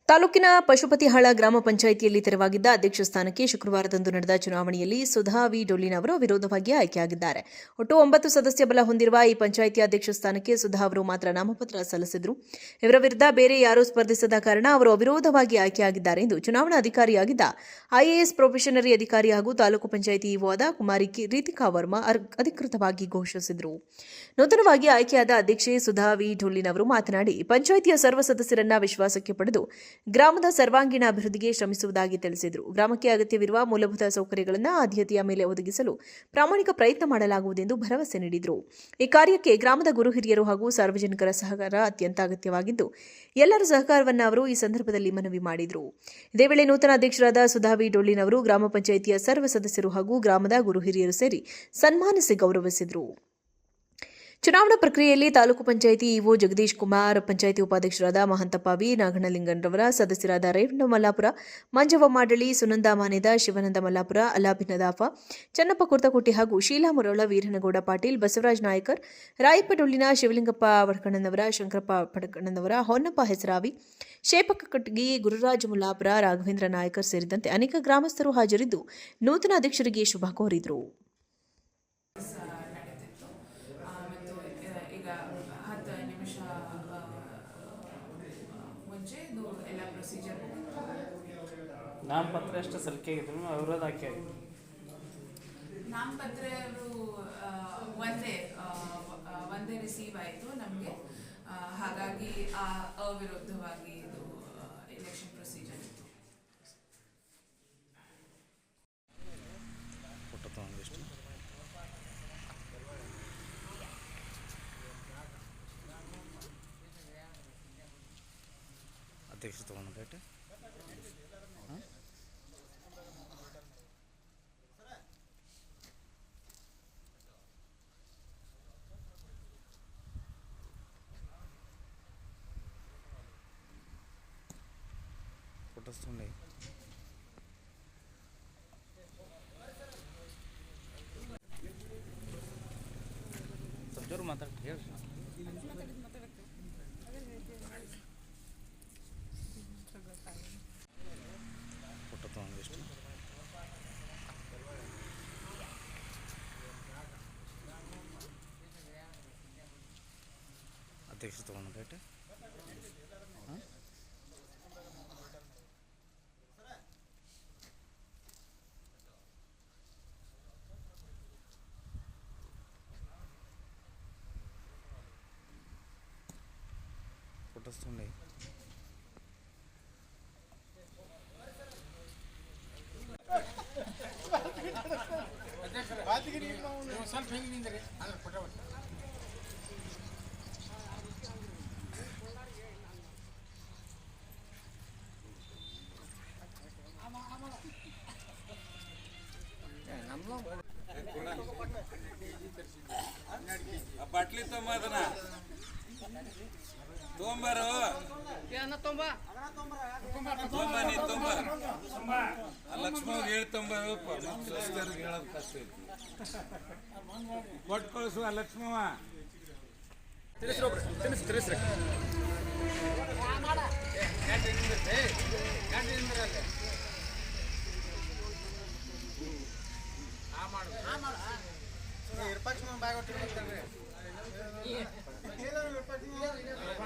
ತಾಲೂಕಿನ ಪಶುಪತಿಹಾಳ ಗ್ರಾಮ ಪಂಚಾಯಿತಿಯಲ್ಲಿ ತೆರವಾಗಿದ್ದ ಅಧ್ಯಕ್ಷ ಸ್ಥಾನಕ್ಕೆ ಶುಕ್ರವಾರದಂದು ನಡೆದ ಚುನಾವಣೆಯಲ್ಲಿ ಸುಧಾ ವಿ ಡೊಳ್ಳಿನ ಅವರು ವಿರೋಧವಾಗಿ ಆಯ್ಕೆಯಾಗಿದ್ದಾರೆ. ಒಟ್ಟು 9 ಸದಸ್ಯ ಬಲ ಹೊಂದಿರುವ ಈ ಪಂಚಾಯಿತಿ ಅಧ್ಯಕ್ಷ ಸ್ಥಾನಕ್ಕೆ ಸುಧಾ ಅವರು ಮಾತ್ರ ನಾಮಪತ್ರ ಸಲ್ಲಿಸಿದರು. ಇವರ ವಿರುದ್ಧ ಬೇರೆ ಯಾರೂ ಸ್ಪರ್ಧಿಸದ ಕಾರಣ ಅವರು ಅವಿರೋಧವಾಗಿ ಆಯ್ಕೆಯಾಗಿದ್ದಾರೆ ಎಂದು ಚುನಾವಣಾಧಿಕಾರಿಯಾಗಿದ್ದ ಐಎಎಸ್ ಪ್ರೊಬೇಷನರಿ ಅಧಿಕಾರಿ ಹಾಗೂ ತಾಲೂಕು ಪಂಚಾಯಿತಿ ಇಒ ಆದ ಕುಮಾರಿ ರೀತಿಕಾ ವರ್ಮಾ ಅಧಿಕೃತವಾಗಿ ಘೋಷಿಸಿದರು. ನೂತನವಾಗಿ ಆಯ್ಕೆಯಾದ ಅಧ್ಯಕ್ಷೆ ಸುಧಾ ವಿ ಡೊಳ್ಳಿನವರು ಮಾತನಾಡಿ, ಪಂಚಾಯಿತಿಯ ಸರ್ವ ಸದಸ್ಯರನ್ನ ವಿಶ್ವಾಸಕ್ಕೆ ಪಡೆದು ಗ್ರಾಮದ ಸರ್ವಾಂಗೀಣ ಅಭಿವೃದ್ಧಿಗೆ ಶ್ರಮಿಸುವುದಾಗಿ ತಿಳಿಸಿದರು. ಗ್ರಾಮಕ್ಕೆ ಅಗತ್ಯವಿರುವ ಮೂಲಭೂತ ಸೌಕರ್ಯಗಳನ್ನು ಆದ್ಯತೆಯ ಮೇಲೆ ಒದಗಿಸಲು ಪ್ರಾಮಾಣಿಕ ಪ್ರಯತ್ನ ಮಾಡಲಾಗುವುದೆಂದು ಭರವಸೆ ನೀಡಿದರು. ಈ ಕಾರ್ಯಕ್ಕೆ ಗ್ರಾಮದ ಗುರು ಹಿರಿಯರು ಹಾಗೂ ಸಾರ್ವಜನಿಕರ ಸಹಕಾರ ಅತ್ಯಂತ ಅಗತ್ಯವಾಗಿದ್ದು, ಎಲ್ಲರ ಸಹಕಾರವನ್ನು ಅವರು ಈ ಸಂದರ್ಭದಲ್ಲಿ ಮನವಿ ಮಾಡಿದರು. ಇದೇ ವೇಳೆ ನೂತನ ಅಧ್ಯಕ್ಷರಾದ ಸುಧಾ ವಿ ಡೊಳ್ಳಿನವರು ಗ್ರಾಮ ಪಂಚಾಯಿತಿಯ ಸರ್ವ ಸದಸ್ಯರು ಹಾಗೂ ಗ್ರಾಮದ ಗುರು ಹಿರಿಯರು ಸೇರಿ ಸನ್ಮಾನಿಸಿ ಗೌರವಿಸಿದರು. ಚುನಾವಣಾ ಪ್ರಕ್ರಿಯೆಯಲ್ಲಿ ತಾಲೂಕು ಪಂಚಾಯಿತಿ ಇಒ ಜಗದೀಶ್ ಕುಮಾರ್, ಪಂಚಾಯಿತಿ ಉಪಾಧ್ಯಕ್ಷರಾದ ಮಹಂತಪ್ಪ ವಿ ನಾಗನಲಿಂಗನ್ರವರ, ಸದಸ್ಯರಾದ ರೇವಣ್ಣ ಮಲ್ಲಾಪುರ, ಮಂಜವ್ವ ಮಾಡಳಿ, ಸುನಂದ ಮಾನೇದ, ಶಿವಾನಂದ ಮಲ್ಲಾಪುರ, ಅಲಾಬಿ ನದಾಫ, ಚನ್ನಪ್ಪ ಕುರ್ತಕೋಟಿ ಹಾಗೂ ಶೀಲಾ ಮುರೋಳ, ವೀರನಗೌಡ ಪಾಟೀಲ್, ಬಸವರಾಜ್ ನಾಯ್ಕರ್, ರಾಯಪ್ಪ ಡೊಳ್ಳಿನ, ಶಿವಲಿಂಗಪ್ಪ ವಡ್ಕಣ್ಣನವರ, ಶಂಕರಪ್ಪ ಪಡಕಣ್ಣನವರ, ಹೊನ್ನಪ್ಪ ಹೆಸರಾವಿ, ಶೇಪಕ್ಕ ಕಟ್ಗಿ, ಗುರುರಾಜ ಮುಲ್ಲಾಪುರ, ರಾಘವೇಂದ್ರ ನಾಯ್ಕರ್ ಸೇರಿದಂತೆ ಅನೇಕ ಗ್ರಾಮಸ್ಥರು ಹಾಜರಿದ್ದು ನೂತನ ಅಧ್ಯಕ್ಷರಿಗೆ ಶುಭ ಕೋರಿದರು. ಈಗ 10 ನಿಮಿಷ ಮುಂಚೆ ಎಲ್ಲ ಪ್ರೊಸೀಜರ್ ನಾಮಪತ್ರ ಎಷ್ಟು ಸಲ್ಲಿಕೆ ಆಗಿದ್ರು ವಿರೋಧ ಹಾಕಿ ನಾಮಪತ್ರ ಒಂದೇ ರಿಸೀವ್ ಆಯಿತು ನಮಗೆ. ಹಾಗಾಗಿ ಅವಿರುದ್ಧವಾಗಿ ಇದು ಎಲೆಕ್ಷನ್ ಪ್ರೊಸೀಜರ್ ಇತ್ತು. ಅಧ್ಯಕ್ಷ ತಗೊಂಡು ಬೇಟೆ ಫೋಟೋಸ್ಕೊಂಡೆ ಸಬ್ಜೋರು ಮಾತಾಡ್ತಿ ಹೇಳಿ. ಫೋಟೋ ತಗೊಂಡು ಎಷ್ಟು ಅಧ್ಯಕ್ಷ ತಗೊಂಡು ಬೇಟೆ ಫೋಟೋಸ್ಕೊಂಡೆ ಸ್ವಲ್ಪ ಹೆಂಗೆ ನಿಂದ್ರಿ ಅಂದ್ರೆ ಫೋಟೋ ಬಾಟ್ಲಿ ತೊಂಬದನ ತೊಂಬಾರು ಲಕ್ಷ್ಮಣ ಹೇಳಿ ತೊಂಬರು ಹೇಳೋದು ಕಷ್ಟ ಐತಿ. ಕೊಟ್ಟು ಕಳಿಸುವ ಲಕ್ಷ್ಮವ ತಿಳಿಸ್ರಿ.